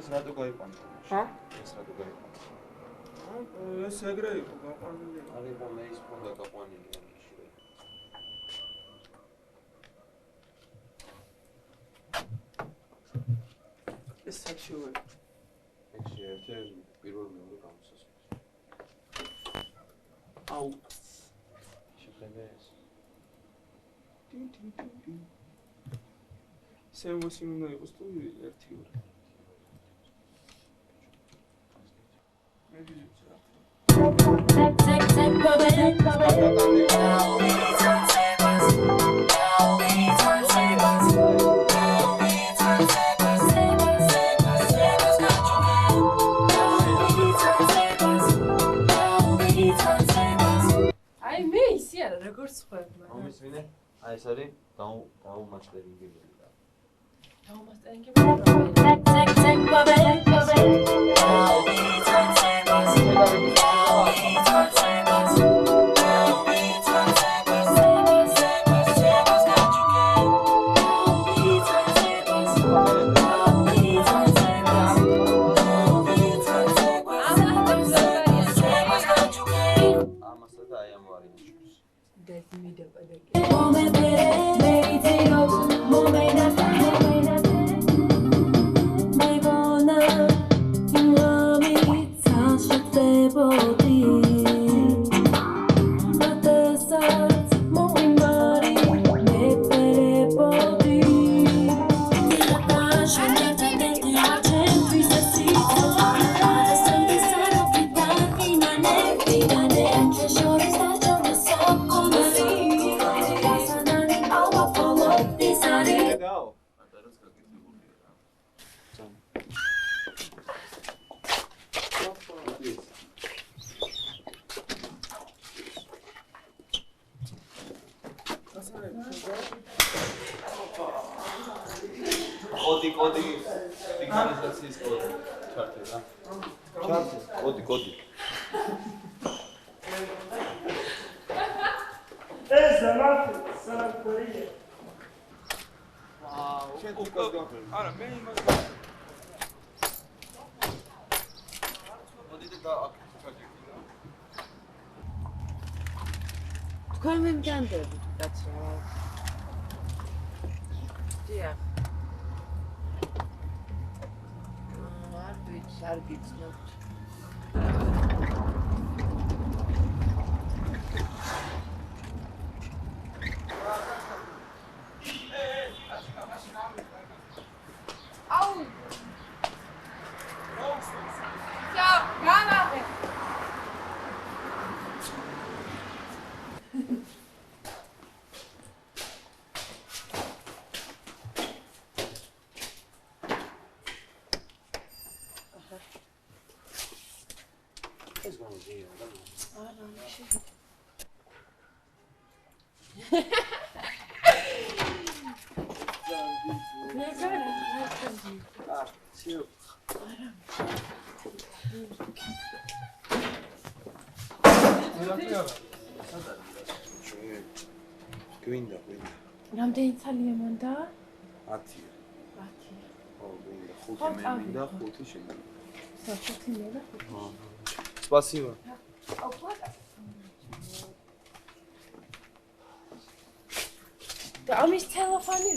ეს რატო გაიყვანეთ? ჰა? ეს რატო გაიყვანეთ? ეს ეგრე იყო გაყვანილი. არ იყო მე ის ფონდა გაყვანილი ამაში. ეს საჩივე. ეს შეერთე პირველ მეორე გამოსასყიდს. აუ. შეხედე ეს. სემოსი უნდა იყოს თუ ერთი ორი. აი მე ისი არა როგორც ხვევმა. ამის ვინე? აი ეს არის დაუმასტერინგებელი და. ამასა და აი ამ ვარიანტს. კოდი სიგნალიზაციის კოდი ჩართე რა ჩართე კოდი ეს სანაკურია ვაუ შენ უკვე გავხერე არა მე იმას მოდი და აქ ჩაჭიქი რა თქვენ მე მგანდებით კაცო დიახ არ გიცნობთ აუ ჩაო გამარჯვე ეს გამოდია და არა ისე გვინდა რამდენი ცალია მანდა 10 ო გვინდა 5 მე მინდა 5 შენ საერთოდ მე და სპასიბო და ამის ტელეფონი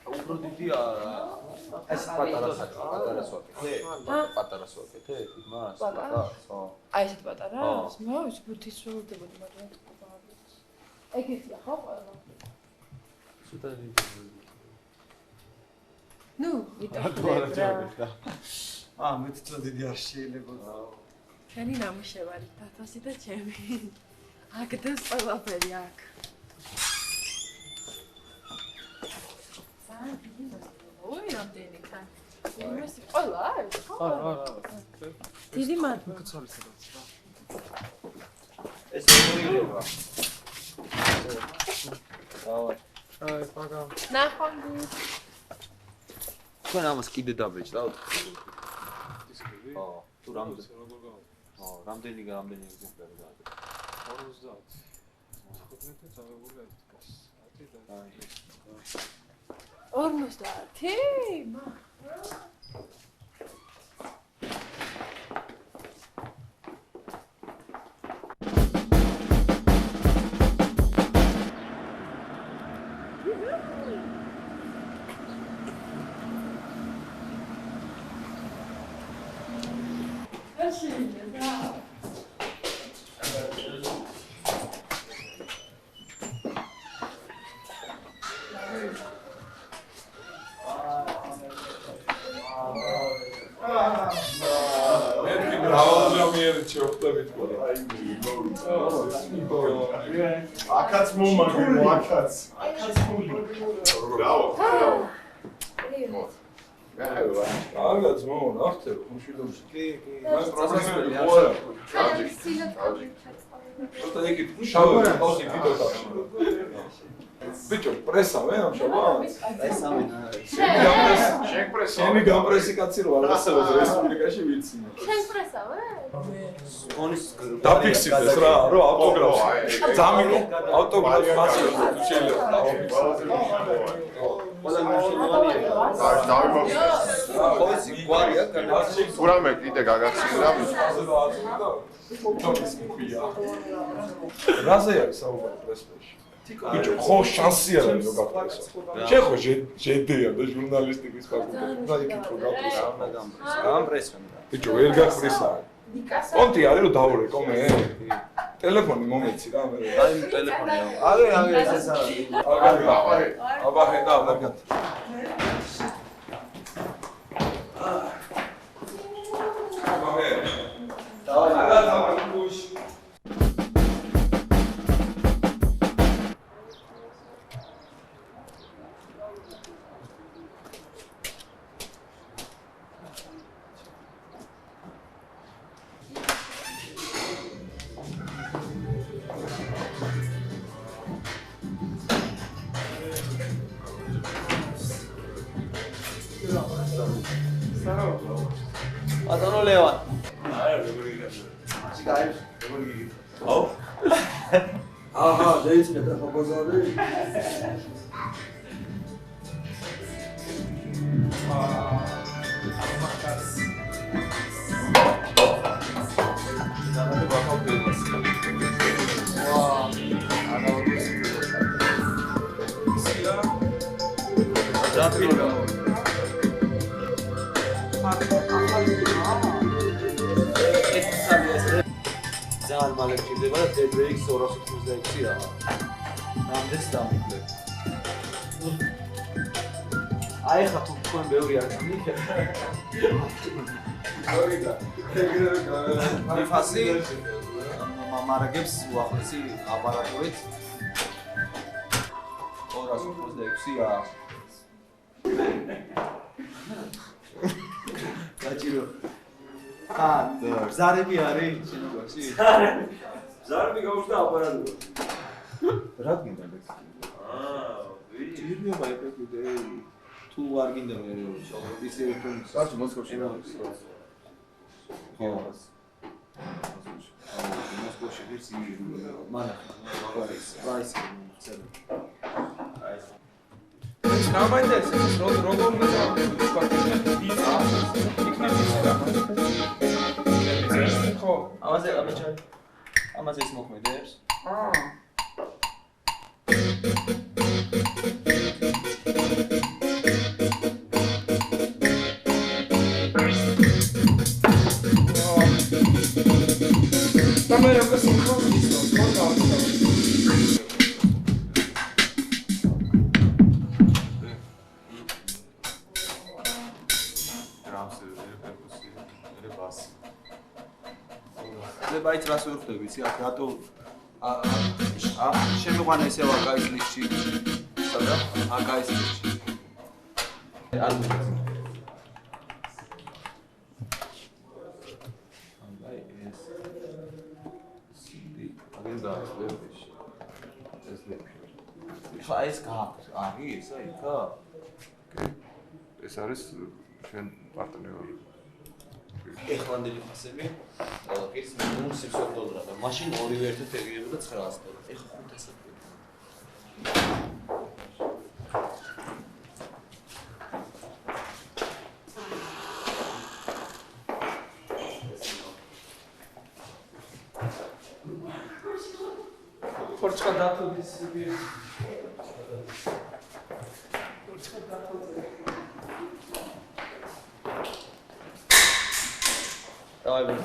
უბრალოდია ეს პატარა სვაკეთე პატარა სვაკეთე მას პატარა აი ესეთ პატარა მოვის ბურთის სრულდებოდი მაგრამ ეგეთია ხო ყველა სუთა ნუ იტყვა მე თვითონ დიდი არ შეიძლება შენი ნამუშევარი თათასი და ჩემი აქდეს ყველაფერი აქ ოი რამდენი თან იმას ყველა არის ხო არა დიდი მადლობა კაცარი სადაც რა ეს მოიგება დავაი აი პაგამ ნახვამდის თქვენ ამას კიდე დაბეჭდავთ ხო, თუ რამდენი ეგზემპლარი გააკეთე? 50. 15-ე წავებული ეთქას. 10 და 50? Akats მომაგრო, akats. Bravo. კარგად ნახე, ხუშილობს. კი. მან პროფესორი ხო? Просто ეკით, შაბა, ყავს ვიდეო. ბიჭო, პრესავე ამ შაბა? ესამე. შენი გამპრესი კაცი რო არ არსებობს რესპუბლიკაში ვიცი. შენ პრესავე? ონის დაფიქსირდეს რა, რომ ავტოგრაფს. ძამინო, ავტოგრაფს მასწავლე თუ შეიძლება. ყველა მნიშვნელოვანია. დავიმოხსნე. გვარია, ურამე კიდე გაგახსნა. რაზე არის საუბარი პრესაში? ბიჭო, ხო შანსი არ არის რომ გაგპრესო. შენ ხო ჟედეა და ჟურნალისტიკის ფაკულტეტი. და იქით რო გაგპრესო. გამპრესო. ბიჭო, ვერ გაგპრესა. კონტი არის რომ დავურეკო მე. ტელეფონი მომეცი რა მე. აი ტელეფონია. აგე ეს არის. აბახე და მაგათ. აბახე. დავაი. ბატონო ლევან. აჰა, დაიწყე და ხაბაზარი. ძალიან მალე გჭირდება და DBX 286-ია. რამდენს დამიკლებ. აი ხა თუ თქვენ ბევრი არ გამიქეთ. ფასი მარაგებს უახლესი აპარატურით 286-ია. გაჭირო. ზარები არის შენობაში? ზარები გავუშდა აპარატურა. რა გინდა ეს? ჭირდება ეფექტი თუ არ გინდა მე ისე თუ საწ მოსკოვში. ხო. მოსკოვში ვისი მანა პრაისი წერა. გამაინტერესებს როგორ მიწავდეს ხო ამაზე ამაზე ის მოქმედებს? მე როგორ სიმხოლისო ზებაიც რას ვერ ხვდები, იცი, აქ რატო შემიყვანა ისევ აკაის ლისტში. სადა? აკაის ლისტში. არ მოგეცი. აი ეს. სიდი, აგენ დააწყებიში. ეს ლეფი. ხა ეს არის, იქა? ეს არის შენ პარტნიორი. ეხლანდელი ფასები ის მინიმუმ $600 და მაშინ ორივე ერთად ეგრეებოდა $900. ეხლა 500. Força data desse vídeo. Давай, блин.